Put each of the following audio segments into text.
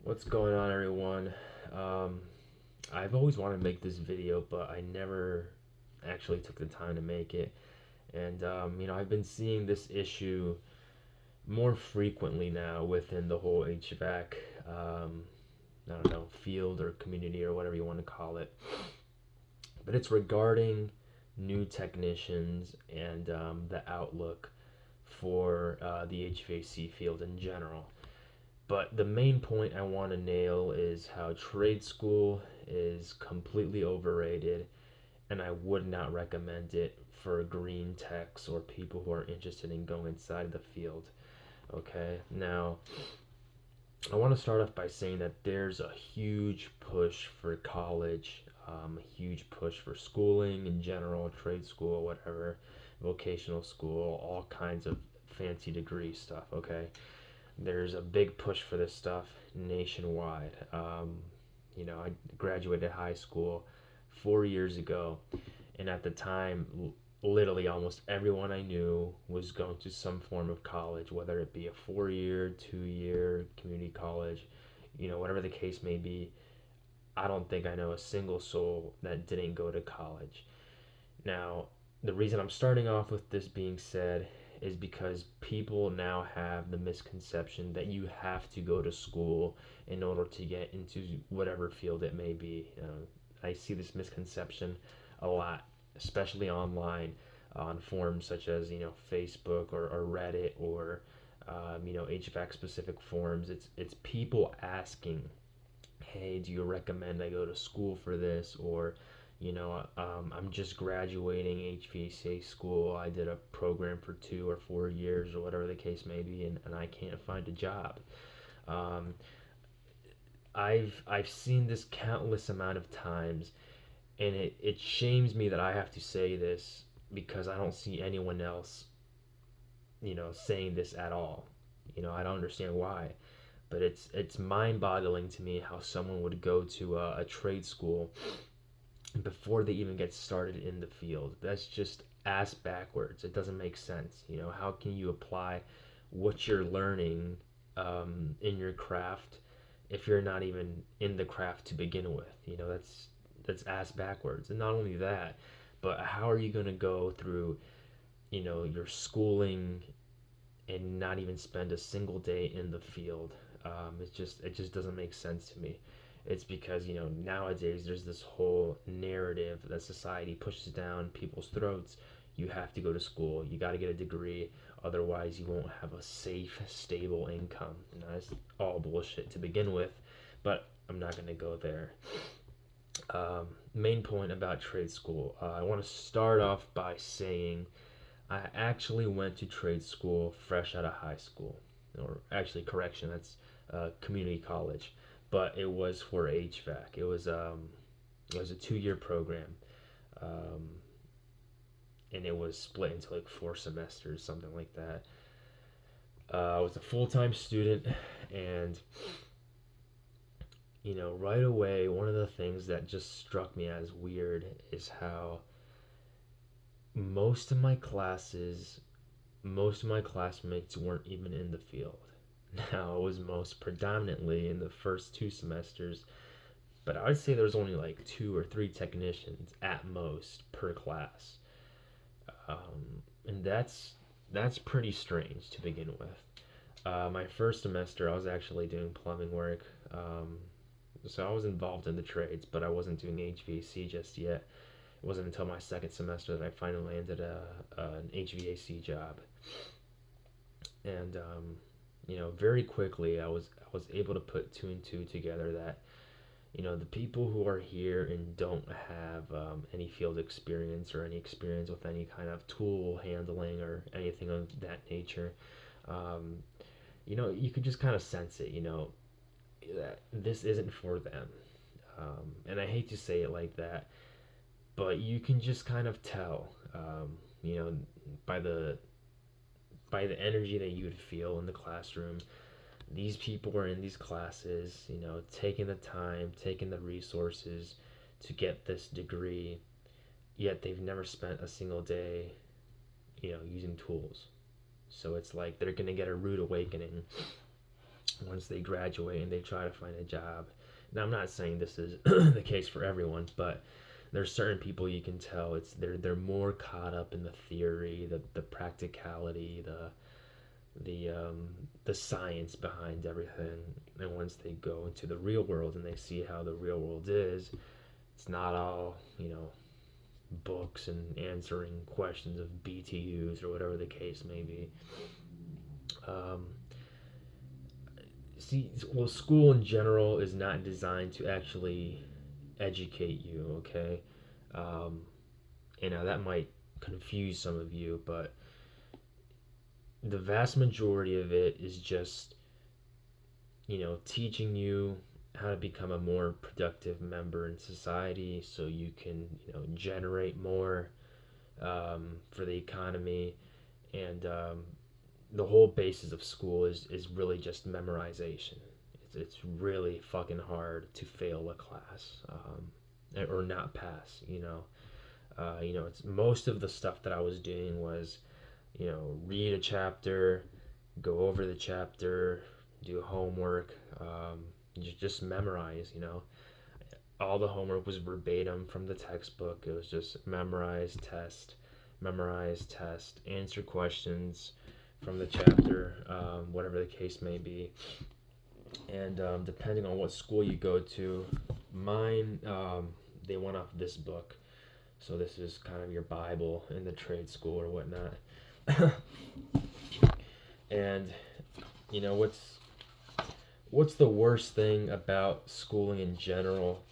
What's going on, everyone? Um, I've always wanted to make this video, but I never actually took the time to make it. And, I've been seeing this issue more frequently now within the whole HVAC, I don't know, field or community or whatever you want to call it. But it's regarding new technicians and the outlook for the HVAC field in general. But the main point I want to nail is how trade school is completely overrated, and I would not recommend it for green techs or people who are interested in going inside the field. Okay, now I want to start off by saying that there's a huge push for college, a huge push for schooling in general, trade school, whatever, vocational school, all kinds of fancy degree stuff. Okay, there's a big push for this stuff nationwide. I graduated high school 4 years ago, and at the time, literally almost everyone I knew was going to some form of college, whether it be a 4 year, 2 year community college, whatever the case may be. I don't think I know a single soul that didn't go to college. Now, the reason I'm starting off with this being said is because people now have the misconception that you have to go to school in order to get into whatever field it may be. I see this misconception a lot, especially online on forums such as Facebook or Reddit or HVAC specific forums. It's people asking, hey, do you recommend I go to school for this? Or, I'm just graduating HVAC school. I did a program for 2 or 4 years or whatever the case may be, and I can't find a job. Um, I've seen this countless amount of times, and it shames me that I have to say this because I don't see anyone else, saying this at all. I don't understand why, but it's mind-boggling to me how someone would go to a trade school before they even get started in the field. That's just ass backwards. It doesn't make sense. How can you apply what you're learning in your craft if you're not even in the craft to begin with? That's ass backwards. And not only that, but how are you going to go through your schooling and not even spend a single day in the field? It just doesn't make sense to me. It's because nowadays there's this whole narrative that society pushes down people's throats. You have to go to school. You got to get a degree. Otherwise, you won't have a safe, stable income. That's all bullshit to begin with. But I'm not going to go there. Main point about trade school. I want to start off by saying I actually went to trade school fresh out of high school, or actually, correction, that's community college, but it was for HVAC. It was a 2 year program, um, and it was split into like 4 semesters, something like that. I was a full time student, and right away, one of the things that just struck me as weird is how most of my classes, most of my classmates weren't even in the field. Now, it was most predominantly in the first 2 semesters, but I would say there was only like 2 or 3 technicians at most per class, and that's pretty strange to begin with. My first semester, I was actually doing plumbing work, so I was involved in the trades, but I wasn't doing HVAC just yet. It wasn't until my second semester that I finally landed an HVAC job, and very quickly I was able to put two and two together that the people who are here and don't have any field experience or any experience with any kind of tool handling or anything of that nature, um, you could just kind of sense it, that this isn't for them. And I hate to say it like that, but you can just kind of tell, you know, by the energy that you would feel in the classroom. These people are in these classes, taking the time, taking the resources to get this degree, yet they've never spent a single day, using tools. So it's like they're gonna get a rude awakening once they graduate and they try to find a job. Now, I'm not saying this is the case for everyone, but there's certain people you can tell they're more caught up in the theory, the practicality, the science behind everything. And once they go into the real world and they see how the real world is, it's not all, books and answering questions of BTUs or whatever the case may be. School in general is not designed to actually educate you, okay? Um, that might confuse some of you, but the vast majority of it is just, teaching you how to become a more productive member in society so you can, generate more for the economy. And the whole basis of school is really just memorization. It's really fucking hard to fail a class, or not pass. It's most of the stuff that I was doing was, read a chapter, go over the chapter, do homework, just memorize. All the homework was verbatim from the textbook. It was just memorize, test, answer questions from the chapter, whatever the case may be. And depending on what school you go to, mine, they went off this book. So this is kind of your Bible in the trade school or whatnot. And what's the worst thing about schooling in general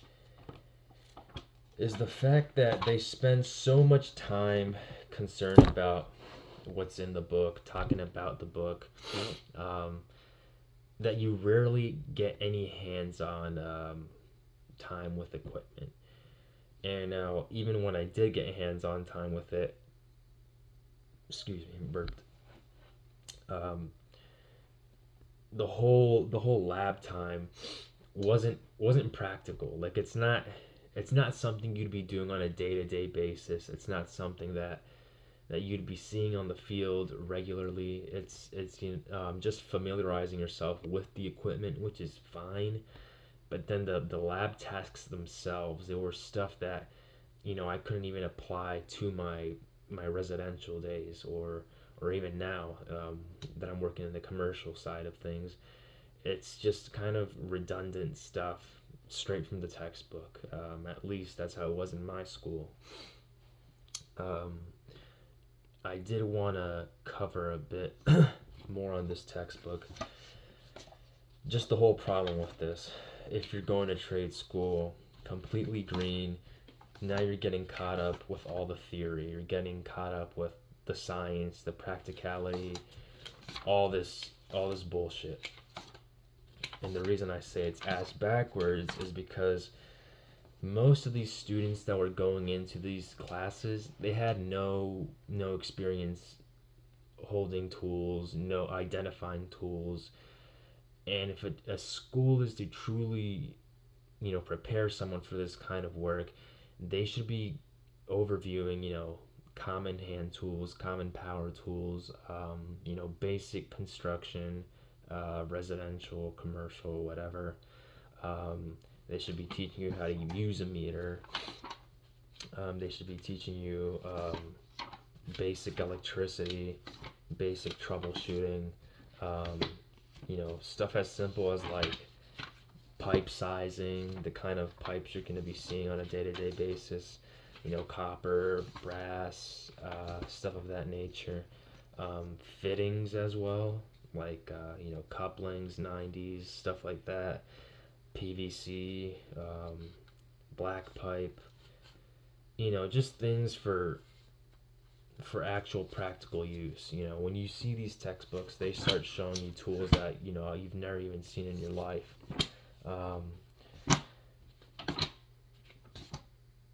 is the fact that they spend so much time concerned about what's in the book, talking about the book, that you rarely get any hands-on time with equipment. And now, even when I did get hands-on time with it, excuse me, burped. The whole lab time wasn't practical. Like it's not something you'd be doing on a day-to-day basis. It's not something that you'd be seeing on the field regularly. It's just familiarizing yourself with the equipment, which is fine. But then the lab tasks themselves, they were stuff that I couldn't even apply to my residential days or even now that I'm working in the commercial side of things. It's just kind of redundant stuff straight from the textbook. At least that's how it was in my school. I did want to cover a bit more on this textbook. Just the whole problem with this. If you're going to trade school, completely green, now you're getting caught up with all the theory. You're getting caught up with the science, the practicality, all this bullshit. And the reason I say it's ass backwards is because most of these students that were going into these classes, they had no experience holding tools, no identifying tools. And if a school is to truly, prepare someone for this kind of work, they should be overviewing, common hand tools, common power tools, basic construction, residential, commercial, whatever. They should be teaching you how to use a meter. They should be teaching you basic electricity, basic troubleshooting, stuff as simple as like pipe sizing, the kind of pipes you're going to be seeing on a day-to-day basis, copper, brass, stuff of that nature. Fittings as well, like, couplings, 90s, stuff like that. PVC, black pipe, just things for actual practical use. When you see these textbooks, they start showing you tools that you've never even seen in your life. And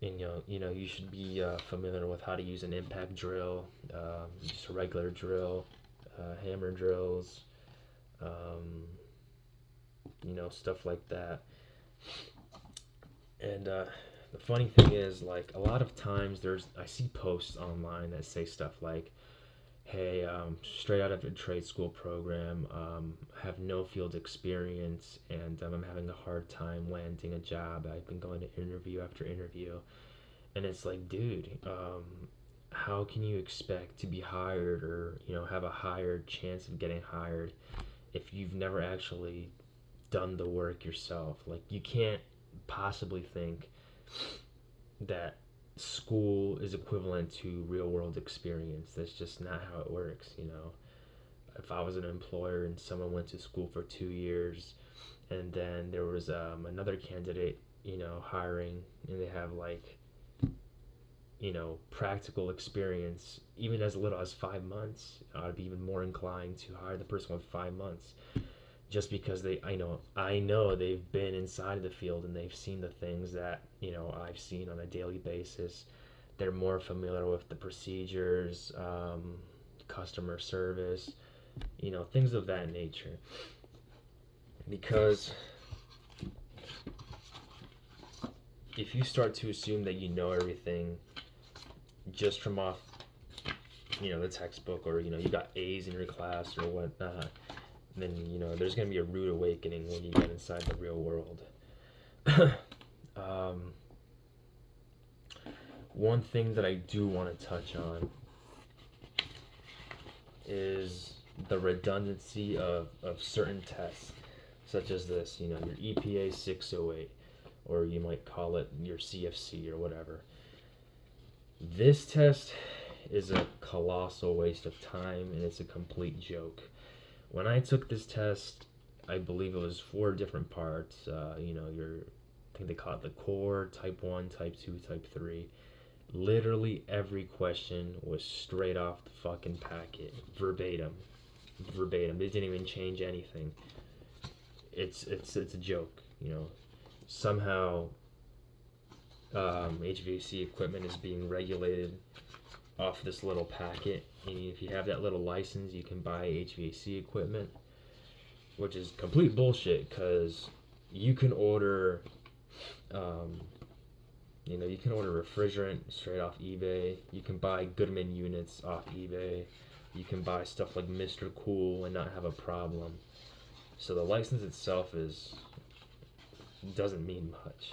you should be familiar with how to use an impact drill, just a regular drill, hammer drills, stuff like that. And the funny thing is, like, a lot of times I see posts online that say stuff like, hey, straight out of a trade school program, have no field experience, and I'm having a hard time landing a job. I've been going to interview after interview, and it's like, dude, how can you expect to be hired, or have a higher chance of getting hired if you've never actually done the work yourself? Like, you can't possibly think that school is equivalent to real world experience. That's just not how it works. If I was an employer and someone went to school for 2 years, and then there was another candidate, hiring, and they have like, practical experience, even as little as 5 months, I'd be even more inclined to hire the person with 5 months, just because I know they've been inside the field and they've seen the things that I've seen on a daily basis. They're more familiar with the procedures, customer service, things of that nature. Because if you start to assume that you know everything just from off the textbook, or you got A's in your class or whatnot, then there's going to be a rude awakening when you get inside the real world. um, One thing that I do want to touch on is the redundancy of certain tests, such as this, your EPA 608, or you might call it your CFC or whatever. This test is a colossal waste of time, and it's a complete joke. When I took this test, I believe it was 4 different parts. I think they call it the core, type 1, type 2, type 3. Literally every question was straight off the fucking packet, verbatim. They didn't even change anything. It's a joke. Somehow HVAC equipment is being regulated off this little packet. And if you have that little license, you can buy HVAC equipment, which is complete bullshit, because you can order, you can order refrigerant straight off eBay. You can buy Goodman units off eBay. You can buy stuff like Mr. Cool and not have a problem. So the license itself doesn't mean much.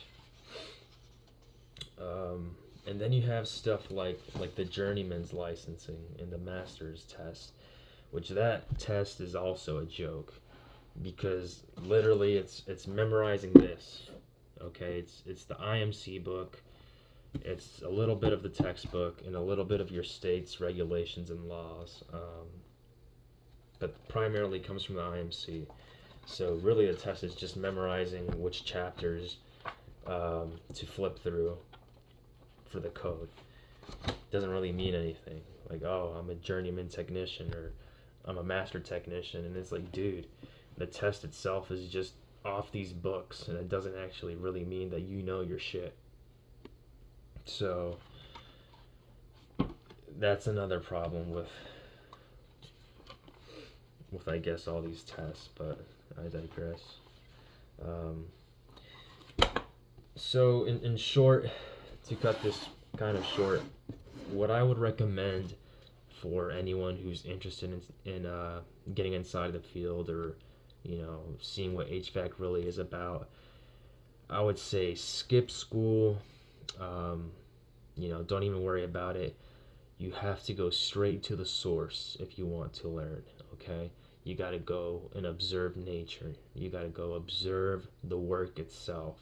And then you have stuff like the journeyman's licensing and the master's test, which that test is also a joke, because literally it's memorizing this. Okay, it's the IMC book, it's a little bit of the textbook, and a little bit of your state's regulations and laws, but primarily comes from the IMC. So really the test is just memorizing which chapters to flip through for the code. Doesn't really mean anything. Like, oh, I'm a journeyman technician, or I'm a master technician, and it's like, dude, the test itself is just off these books, and it doesn't actually really mean that you know your shit. So that's another problem with I guess all these tests, but I digress. So in short, to cut this kind of short, what I would recommend for anyone who's interested in getting inside the field, or seeing what HVAC really is about, I would say skip school. Don't even worry about it. You have to go straight to the source if you want to learn. Okay, you got to go and observe nature. You got to go observe the work itself.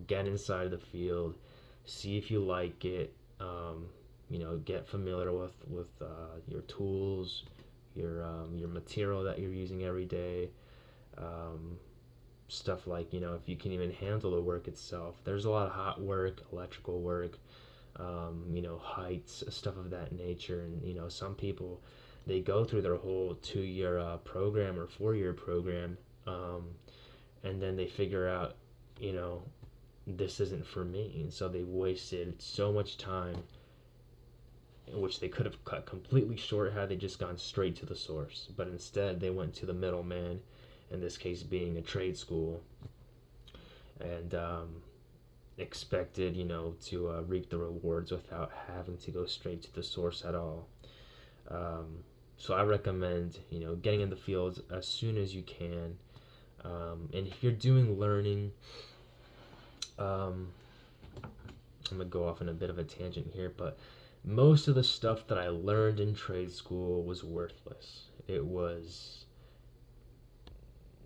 Get inside the field, see if you like it. Get familiar with your tools, your material that you're using every day. Stuff like, if you can even handle the work itself. There's a lot of hot work, electrical work, heights, stuff of that nature. And some people, they go through their whole 2-year program or 4-year program, and then they figure out, this isn't for me, and so they wasted so much time, which they could have cut completely short had they just gone straight to the source. But instead they went to the middleman, in this case being a trade school, and expected to reap the rewards without having to go straight to the source at all. So I recommend, getting in the fields as soon as you can. And if you're doing learning, um, I'm gonna go off on a bit of a tangent here, but most of the stuff that I learned in trade school was worthless. It was,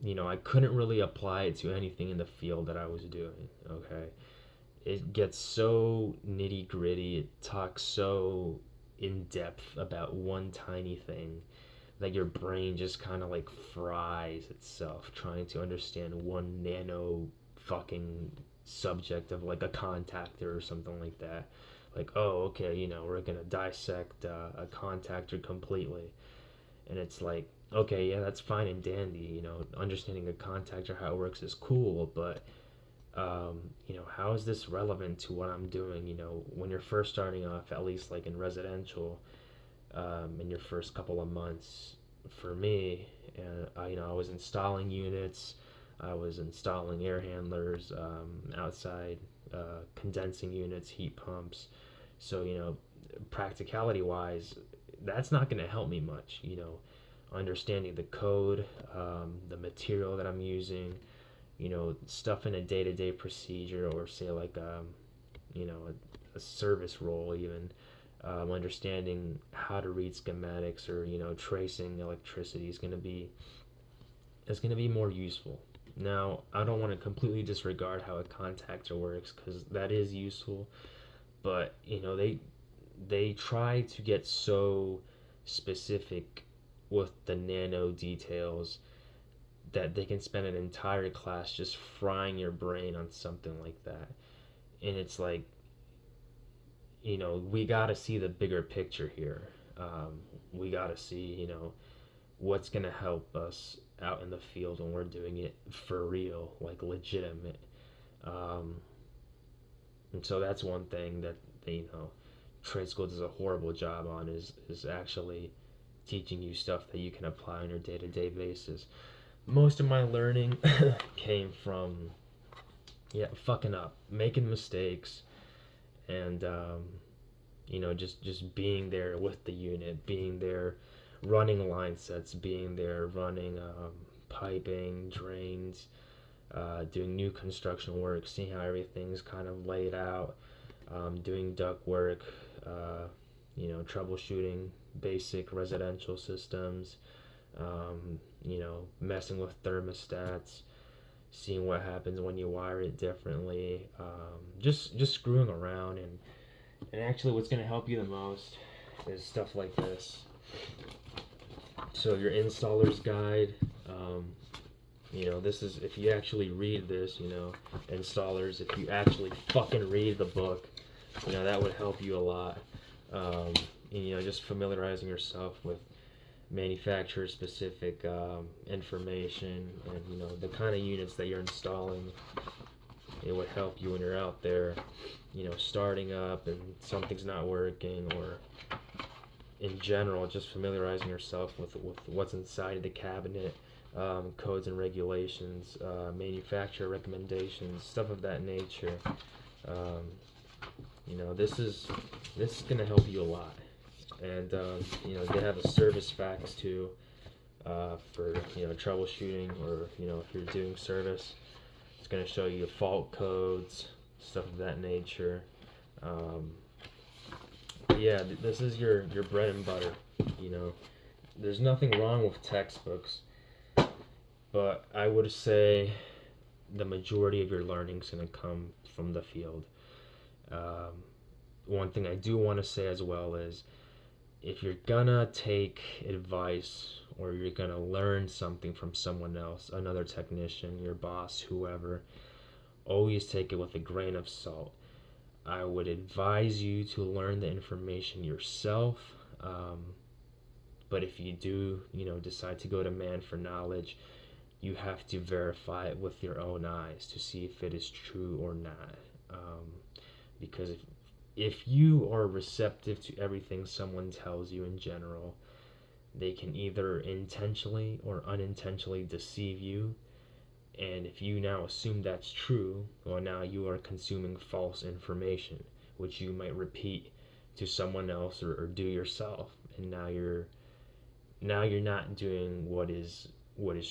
I couldn't really apply it to anything in the field that I was doing. Okay, it gets so nitty gritty. It talks so in depth about one tiny thing that your brain just kind of like fries itself trying to understand one nano fucking subject of like a contactor or something like that. Like, oh, okay, we're gonna dissect a contactor completely, and it's like, okay, yeah, that's fine and dandy. Understanding a contactor, how it works, is cool, but how is this relevant to what I'm doing? When you're first starting off, at least like in residential, in your first couple of months, for me, and I was installing units, I was installing air handlers, outside condensing units, heat pumps. So practicality wise, that's not going to help me much. Understanding the code, the material that I'm using, stuff in a day-to-day procedure, or say like a service role even, understanding how to read schematics, or tracing electricity is going to be more useful. Now, I don't want to completely disregard how a contactor works, because that is useful, but they try to get so specific with the nano details that they can spend an entire class just frying your brain on something like that. And it's like, we got to see the bigger picture here. We got to see, what's going to help us out in the field when we're doing it for real, like legitimate. Um, and so that's one thing that, trade school does a horrible job on, is actually teaching you stuff that you can apply on your day-to-day basis. Most of my learning came from, yeah, fucking up, making mistakes, and just being there with the unit, being there running line sets, being there running piping, drains, doing new construction work, seeing how everything's kind of laid out, doing duct work, troubleshooting basic residential systems, messing with thermostats, seeing what happens when you wire it differently, just screwing around. And actually what's going to help you the most is stuff like this. So your installer's guide, this is, if you actually read this, installers, if you actually fucking read the book, that would help you a lot. And just familiarizing yourself with manufacturer specific information, and the kind of units that you're installing. It would help you when you're out there, starting up and something's not working, or in general just familiarizing yourself with what's inside of the cabinet, codes and regulations, manufacturer recommendations, stuff of that nature. This is going to help you a lot. And they have a service fax too, for troubleshooting, or if you're doing service. It's going to show you fault codes, stuff of that nature. Yeah, this is your bread and butter. There's nothing wrong with textbooks, but I would say the majority of your learning is going to come from the field. One thing I do want to say as well is, if you're gonna take advice, or you're gonna learn something from someone else, another technician, your boss, whoever, always take it with a grain of salt. I would advise you to learn the information yourself, but if you do, decide to go to man for knowledge, you have to verify it with your own eyes to see if it is true or not. Because if you are receptive to everything someone tells you in general, they can either intentionally or unintentionally deceive you. And if you now assume that's true, well, now you are consuming false information, which you might repeat to someone else, or do yourself. and now you're not doing what is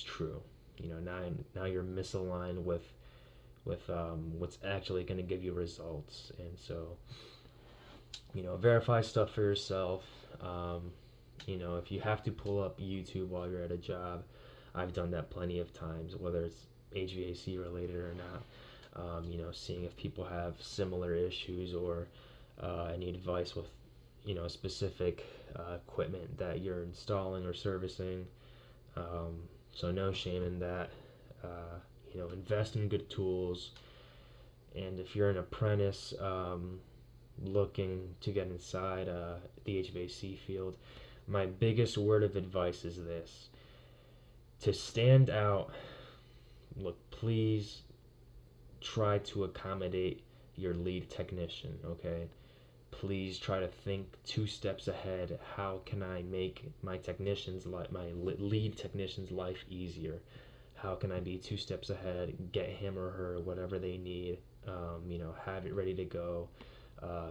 true. Now you're misaligned with what's actually going to give you results. And so, verify stuff for yourself. If you have to pull up YouTube while you're at a job, I've done that plenty of times, whether it's HVAC related or not. Seeing if people have similar issues, or any advice with specific equipment that you're installing or servicing. So no shame in that. Invest in good tools. And if you're an apprentice looking to get inside the HVAC field, my biggest word of advice is this: to stand out. Look, please try to accommodate your lead technician, okay? Please try to think 2 steps ahead. How can I make my lead technician's life easier? How can I be 2 steps ahead, get him or her whatever they need, have it ready to go,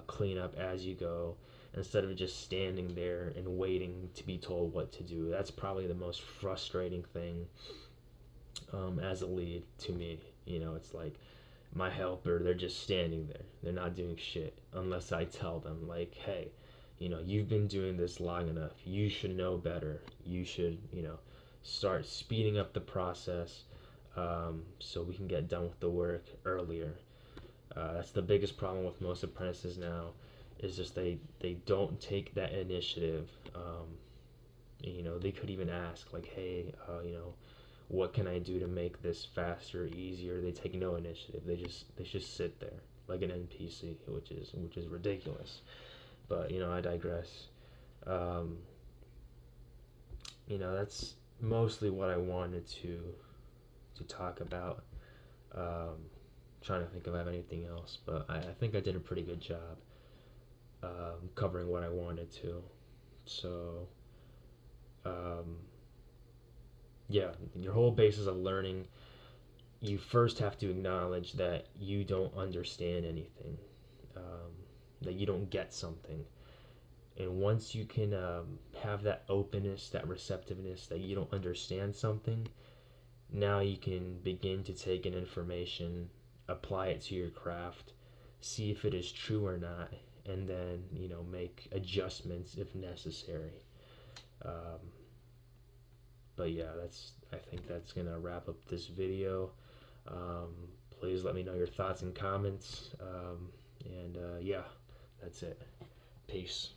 clean up as you go, instead of just standing there and waiting to be told what to do. That's probably the most frustrating thing as a lead to me. It's like my helper, they're just standing there. They're not doing shit unless I tell them, like, hey, you've been doing this long enough. You should know better. You should, start speeding up the process so we can get done with the work earlier. That's the biggest problem with most apprentices now, is just they don't take that initiative. They could even ask, like, hey, what can I do to make this faster, easier? They take no initiative. They just sit there like an NPC, which is ridiculous. But I digress. That's mostly what I wanted to talk about. Trying to think if I have anything else, but I think I did a pretty good job covering what I wanted to. So, yeah, your whole basis of learning, you first have to acknowledge that you don't understand anything, that you don't get something. And once you can have that openness, that receptiveness, that you don't understand something, now you can begin to take in information, apply it to your craft, see if it is true or not, and then make adjustments if necessary. But yeah, I think that's gonna wrap up this video. Please let me know your thoughts and comments. And yeah, that's it. Peace.